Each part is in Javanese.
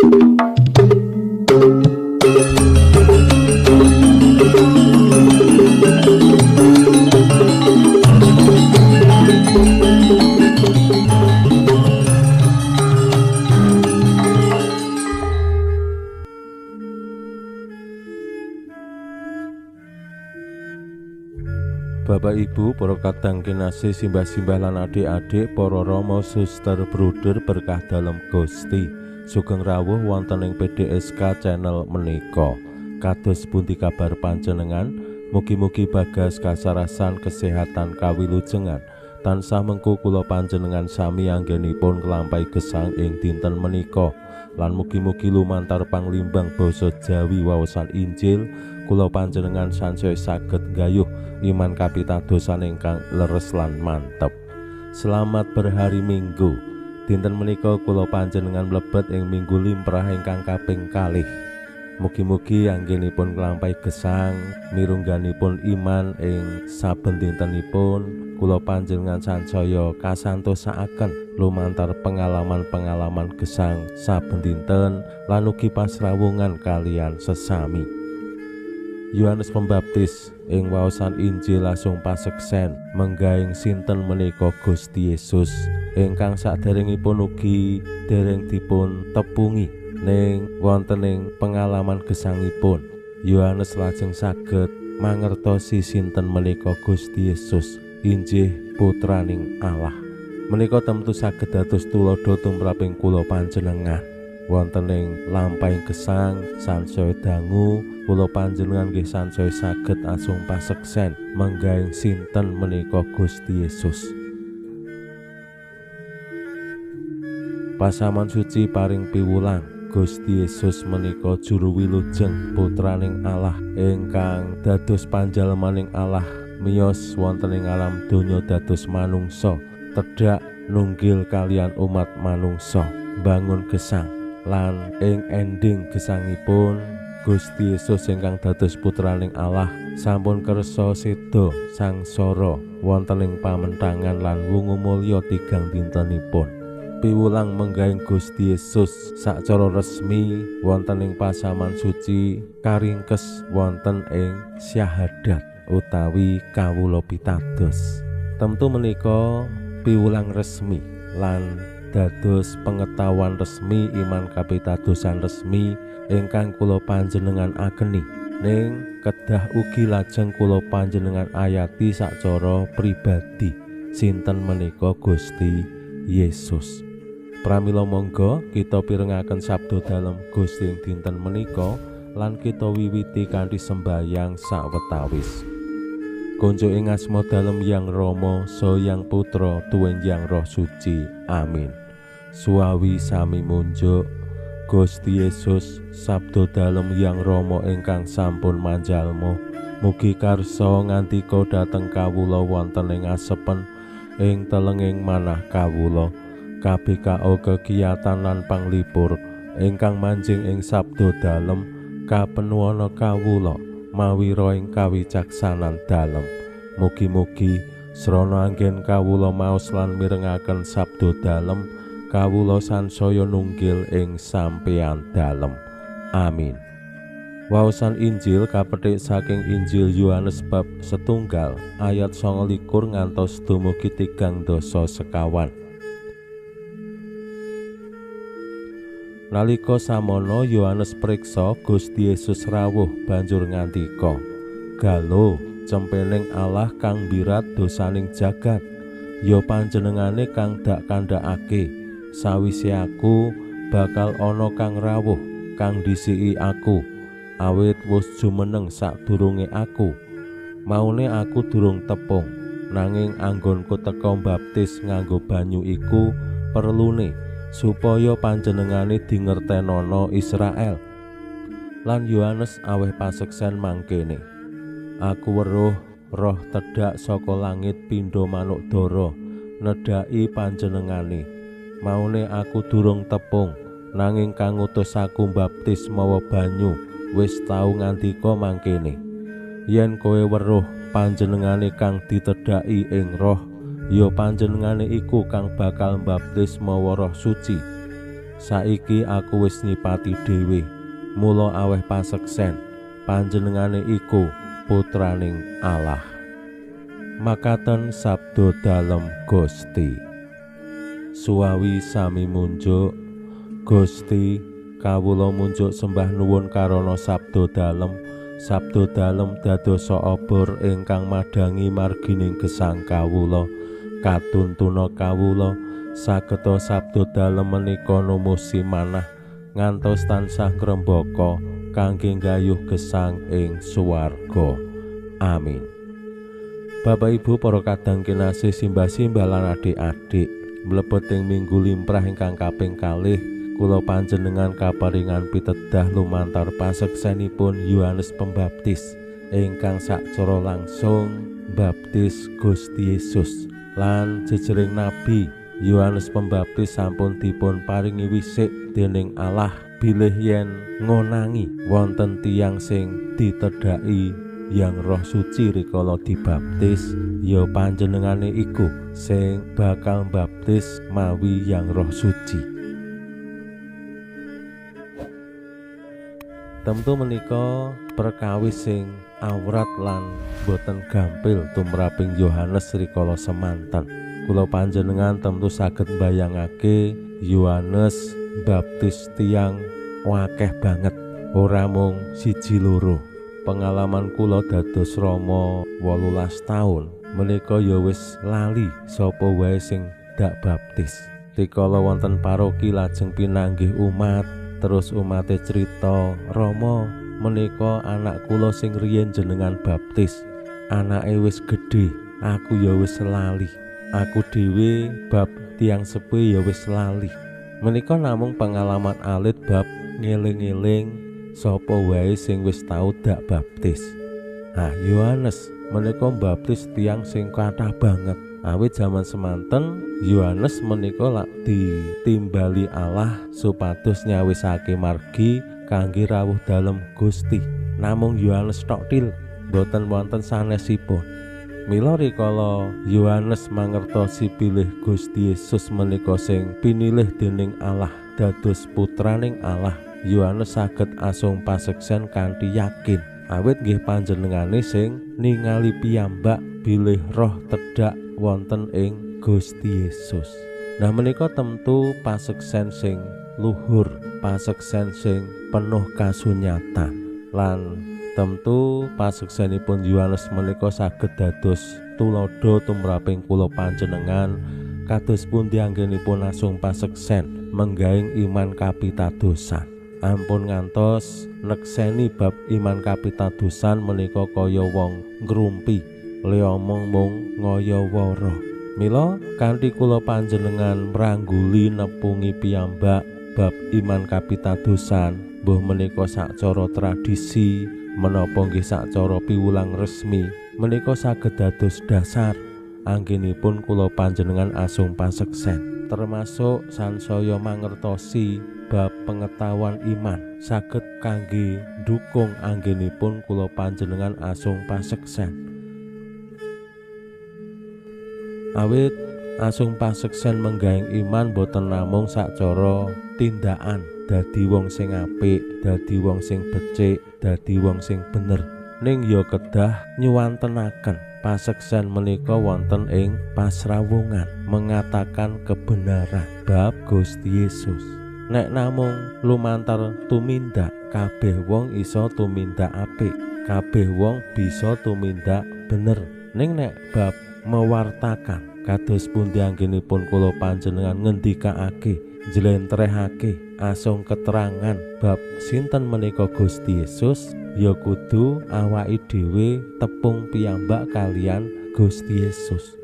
Bapak Ibu, para kadang kinasih, simbah-simbah lan adik-adik, para rama, suster, bruder berkah dalem Gusti. Sugeng rawuh wonten ing PDSK channel menika. Kados pundi kabar panjenengan? Mugi-mugi bagas kasarasan kesehatan kawilujengan tansah mengku kula panjenengan sami anggenipun nglampahi gesang ing dinten menika. Lan mugi-mugi lumantar panglimbang basa Jawi waosan Injil kula panjenengan sansaya saged nggayuh iman kapitadosan ingkang leres lan mantep. Selamat berhari Minggu. Dinten menika kula panjenengan mlebet ing minggu limrah ingkang kaping kalih. Mugi-mugi anggenipun nglampahi gesang mirungganipun iman ing saben dintenipun kula panjenengan sansaya kasantosaaken lumantar pengalaman-pengalaman gesang saben dinten lan ugi pasrawungan kalian sesami. Yohanes Pembaptis ing waosan Injil langsung paseksen menggaing sinten menika Gusti Yesus ingkang saderengipun ugi dereng dipun tepungi ning wonten ing pengalaman gesangipun. Yohanes lajeng saged mangertosi sinten menika Gusti Yesus injih putraning Allah. Menika temtu saged dados tulodo tumraping kula panjenengan. Wonten ing lampahing gesang sansaya dangu kula panjenengan nggih sansaya saged asung paseksen menggaing sinten menika Gusti Yesus. Pasaman suci paring piwulang Gusti Yesus menika juru wilujeng putraning Allah ingkang dados panjalemaning Allah miyos wonten ing alam donya dados manungsa tedhak nunggil kalian umat manungsa bangun gesang. Lan ing ending gesangipun Gusti Yesus ingkang dados putraning Allah sampun kersa seda sangsara wonten ing pamentangan lan wungu mulya tigang dintenipun. Piwulang menggaing Gusti Yesus sacara resmi wonten ing pasaman suci karingkes wonten ing syahadat utawi kawula pitados. Temtu menika piwulang resmi lan dados pengetahuan resmi iman kapitadosan resmi ingkang kula panjenengan ageni ning kedah ugi lajeng kula panjenengan ayati sacara pribadi sinten menika Gusti Yesus. Pramila monggo kita pirengaken sabda dalem Gusti ing dinten menika lan kita wiwiti kanthi sembahyang sawetawis. Konjo ing asma dalem Yang Rama saha Yang Putra tuwin Yang Roh Suci. Amin. Suawi sami munjuk Gusti Yesus sabda dalem Yang Rama ingkang sampun manjalma mugi karsa ngandika dhateng kawula wonten ing asepen ing telenging manah kawula KBKO kegiatan lan panglipur ingkang manjing ing sabda dalem kapenuwana kawula mawi roh ing kawicaksanan dalem. Mugi-mugi srana anggen kawula maos lan mirengaken sabda dalem kawula sansaya nunggil ing sampeyan dalem. Amin. Waosan Injil kapetik saking Injil Yohanes bab 1 ayat 29 ngantos dumugi 30 sekawan. Nalika samono Yohanes priksa Gusti Yesus rawuh banjur ngandika, "Galo cempening Allah kang birat dosaning jagat, ya panjenengane kang dak kandhakake. Sawise aku bakal ana kang rawuh kang disiki aku, awit wis jumeneng sadurunge aku. Maune aku durung tepung, nanging anggonku teka baptis nganggo banyu iku perlune supaya panjenengane dingertenono Israel." Lan Yohanes aweh paseksen mangkene, "Aku weruh roh tedhak saka langit pindha manuk dara nedhaki panjenengane. Maune aku durung tepung, nanging kang ngutus aku baptis mawa banyu wis tau ngandika mangkene, yen kowe weruh panjenengane kang ditedhaki ing roh, ya panjenengane iku kang bakal baptis mawa Roh Suci. saiki aku wis nyipati dhewe, mula aweh paseksen panjenengane iku putraning Allah. Makaten sabda dalem Gusti. Suwawi sami munjuk, Gusti kawula munjuk sembah nuwun karana sabda dalem dadosa obor ingkang madangi margining gesang kawula. Katuntuna kawula sageta sabda dalem menika numusi manah ngantos tansah ngrembaka kangge nggayuh gesang ing swarga. Amin. Bapak Ibu para kadang kinasih simbah-simbah lan adik-adik, mlebet ing minggu limprah ingkang kaping kalih kula panjenengan kaparingan pitedah lumantar paseksenipun Yohanes Pembaptis ingkang sacara langsung baptis Gusti Yesus. Lan jejering nabi Yohanes Pembaptis sampun dipun paringi wisik dening Allah bilih yen ngonangi wonten tiyang sing ditedhaki yang Roh Suci rikala dibaptis, ya panjenengane iku sing bakal baptis mawi yang Roh Suci. Temtu menika perkawis sing awrat lan boten gampil tumraping Yohanes rikala semanten. Kula panjenengan temtu saged mbayangake Yohanes baptis tiyang wakeh banget, ora mung siji loro. Pengalaman kula dados rama 18 taun menika ya wis lali sapa wae sing dak baptis. Rikala wonten paroki lajeng pinanggih umat, terus umate crita, "Rama, menika anak kula sing riyen jenengan baptis. Anake wis gedhe, aku ya wis lali. Aku dhewe bab tiyang sepuh ya wis lali." Menika namung pengalaman alit bab ngeling-eling sapa wae sing wis tau dak baptis. Yohanes menika baptis tiyang sing kathah banget. Awit jaman semanten Yohanes menika lak ditimbali Allah supados nyawisake margi kangge rawuh dalem Gusti. Namung Yohanes tok til, boten wonten sanesipun. Mila rikala Yohanes mangertosi bilih Gusti Yesus menika sing pinilih dening Allah dados putraning Allah, Yohanes saged asung paseksen kanthi yakin, awit nggih panjenengane sing ningali piyambak bilih roh tedhak wonten ing Gusti Yesus. Nah menika temtu paseksen sing luhur, paseksen sing penuh kasunyatan, lan temtu paseksenipun Yohanes menika saged dados tulodo tumraping kula panjenengan kados pundi anggenipun asung paseksen menggaing iman kapitadosan. Ampun ngantos nekseni bab iman kapitadosan menika kaya wong ngrumpi, le omong mung ngaya-wara. Mila kanthi kula panjenengan mrangguli nepungi piyambak bab iman kapitadosan, mbuh menika sacara tradisi menapa nggih sacara piwulang resmi, menika saged dados dasar anggenipun kula panjenengan asung paseksen, termasuk sansaya mangertosi bab pengetahuan iman saged kangge dukung anggenipun kula panjenengan asung paseksen. Awit asung paseksen menggaing iman boten namung sacara tindakan dadi wong sing apik, dadi wong sing becik, dadi wong sing bener, ning ya kedah nyuwantenaken paseksen menika wonten ing pasrawungan mengatakan kebenaran bab Gusti Yesus. Nek namung lumantar tumindak, kabeh wong iso tumindak apik, kabeh wong bisa tumindak bener. Ning nek bab mewartakan kados pundi anggenipun kula panjenengan ngendikake, njlentrehake asung keterangan bab sinten menika Gusti Yesus, ya kudu awake dhewe tepung piyambak kalian Gusti Yesus.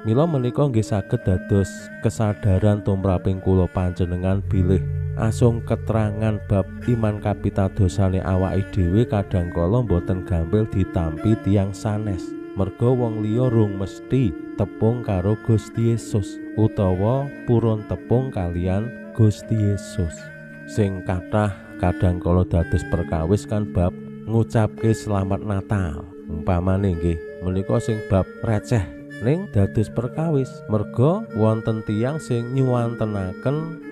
Mila menika nggih saged dados kesadaran tumraping kula panjenengan bilih asung keterangan bab iman kapitadosane awake dhewe kadangkala boten gampil ditampi tiyang sanes. Merga wong liya rung mesti tepung karo Gusti Yesus utawa purun tepung kalian Gusti Yesus. Sing kathah kadangkala dados perkawis kan bab ngucapke selamat Natal. Umpamane nggih menika sing bab receh ning dados perkawis merga wonten tiyang sing nyuwantenaken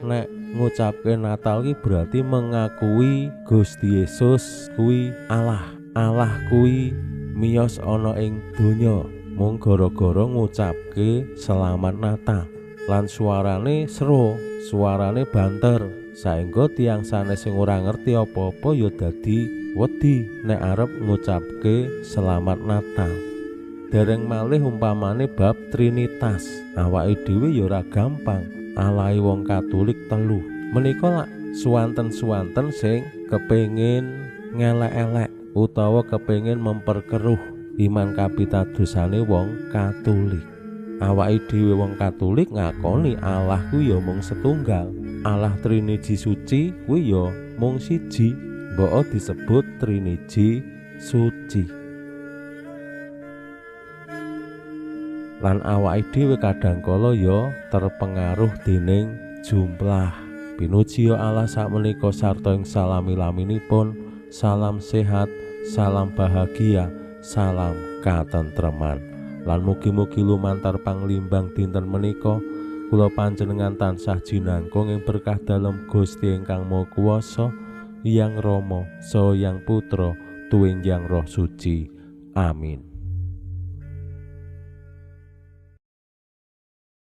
nek ngucapke Natal ki berarti mengakui Gusti Yesus kuwi Allah. Allah kuwi miyos ana ing donya mung gara-gara ngucapke selamat Natal. Lan suarane seru, suarane banter, saengga tiyang sanes sing ora ngerti apa-apa ya dadi wedi nek arep ngucapke selamat Natal. Dereng malih umpamane bab Trinitas, awake dhewe ya ora gampang. Alahe wong Katolik telu. Menika lak suwanten-suwanten sing kepengin ngelek-elek utawa kepengin memperkeruh iman kapitadosane wong Katolik. Awake dhewe wong Katolik ngakoni Allah kuwi ya mung setunggal. Allah Triniji suci kuwi ya mung siji, mbok disebut Triniji suci. Lan awake dhewe kadangkala ya terpengaruh dening jumlah. Pinuji Allah sakmenika sarta ing salami-laminipun. Salam sehat, salam bahagia, salam katentreman. Lan mugi-mugi lumantar panglimbang dinten menika kula panjenengan tansah jinangkung ing berkah dalem Gusti ingkang Maha Kuwasa, Hyang Rama saha Hyang Putra tuwin Hyang Roh Suci. Amin.